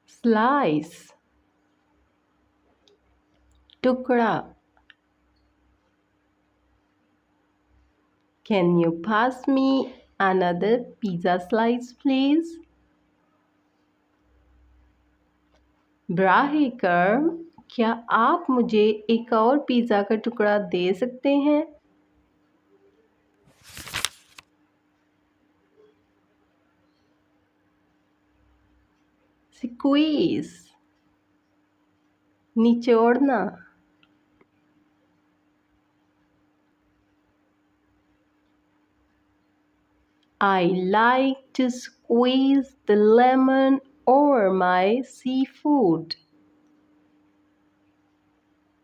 slice, टुकड़ा. Can you pass me another pizza slice, please? बराहे कर्म, क्या आप मुझे एक और पिज़्ज़ा का टुकड़ा दे सकते हैं? Squeeze, निचोड़ना. I like to squeeze the lemon over my seafood.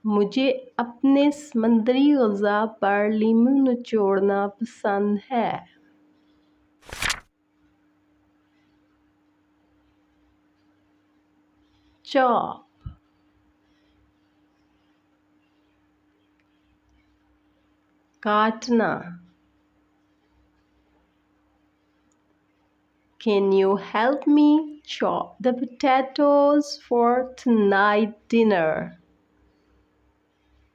मुझे अपने समुद्री ग़िज़ा पर लीमू निचोड़ना पसंद है. Chop, काटना. Can you help me chop the potatoes for tonight dinner?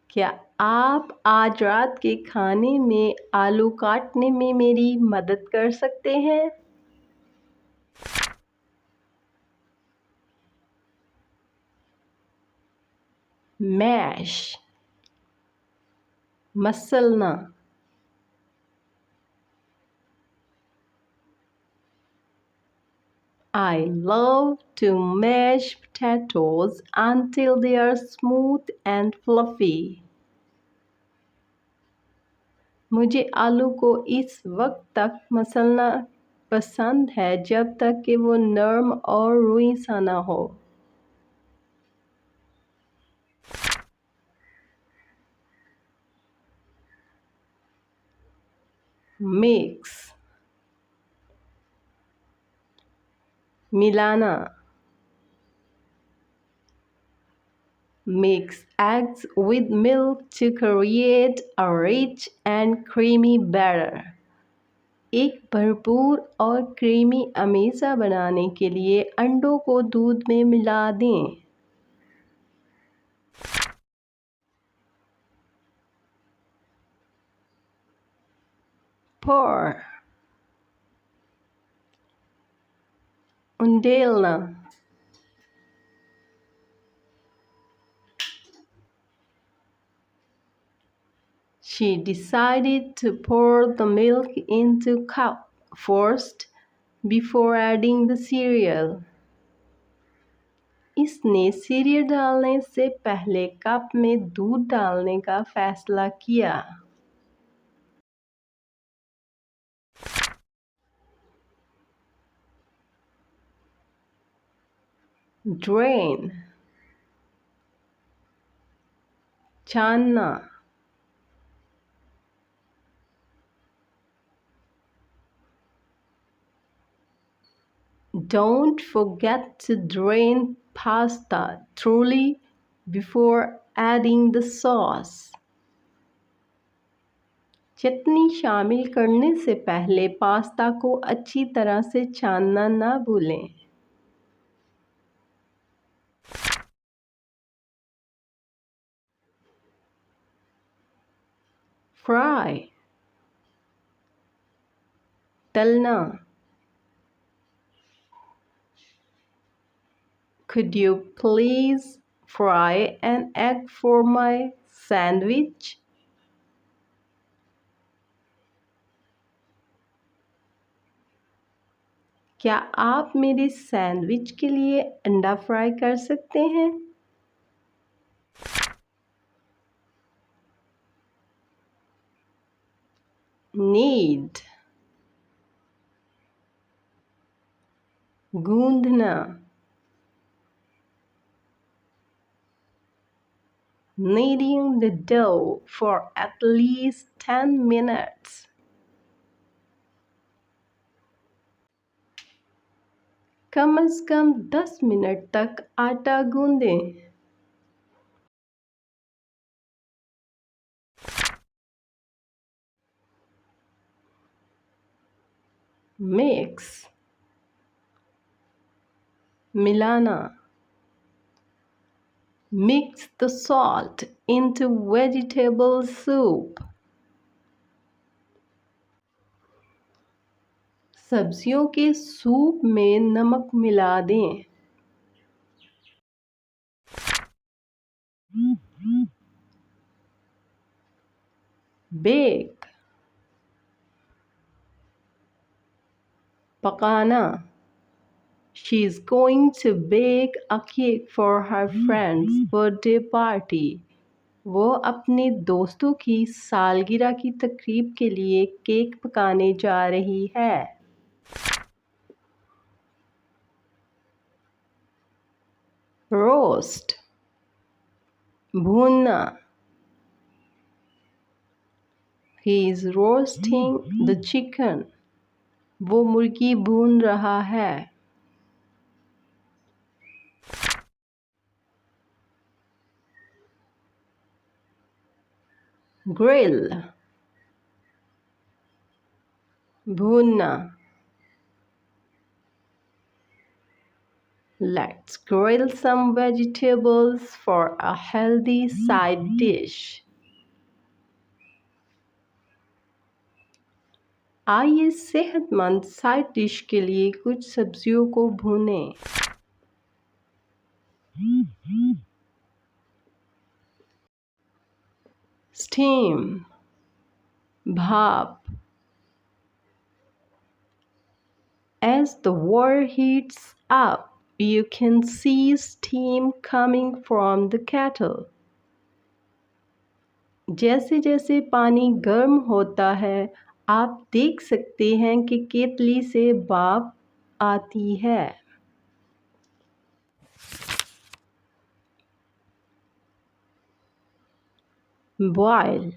क्या आप आज रात के खाने में आलू काटने में मेरी मदद कर सकते हैं? Mash, मसलना. I love to mash potatoes until they are smooth and fluffy. मुझे आलू को इस वक्त तक मसलना पसंद है जब तक कि वो नरम और रुई सा ना हो. Mix, मिलाना. Mix eggs with milk to create a rich and creamy batter. एक भरपूर और क्रीमी अमीज़ा बनाने के लिए अंडों को दूध में मिला दें. Pour, उंडेलना. She decided to pour the milk into cup first before adding the cereal. इसने सीरियल डालने से पहले कप में दूध डालने का फैसला किया. Drain, छानना. Don't forget to drain pasta thoroughly before adding the sauce. चटनी शामिल करने से पहले पास्ता को अच्छी तरह से छानना ना भूलें. Fry, तलना. Could you please fry an egg for my sandwich? क्या आप मेरे सैंडविच के लिए अंडा फ्राई कर सकते हैं? Knead, गूंदना. Kneading the dough for at least 10 minutes. कम से कम 10 मिनट तक आटा गूंदें. Mix, मिलाना. Mix the salt into vegetable soup. सब्जियों के सूप में नमक मिला दें. Bake. पकाना. She is going to bake a cake for her friend's birthday party. वो अपने दोस्तों की सालगिरह की तकरीब के लिए केक पकाने जा रही है. Roast. भूनना. He is roasting the chicken. वो मुर्गी भून रहा है. Grill. भूनना. Let's grill some vegetables for a healthy side dish. आइए सेहतमंद साइड डिश के लिए कुछ सब्जियों को भूनें. Steam. भाप. As the water heats up, you can see steam coming from the kettle. जैसे जैसे पानी गर्म होता है, आप देख सकते हैं कि केतली से भाप आती है. Boil.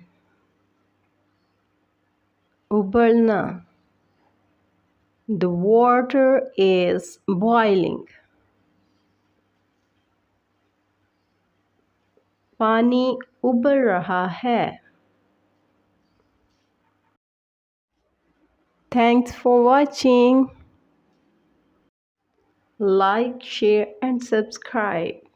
उबलना. The water is boiling. पानी उबल रहा है. Thanks for watching. Like, share and subscribe.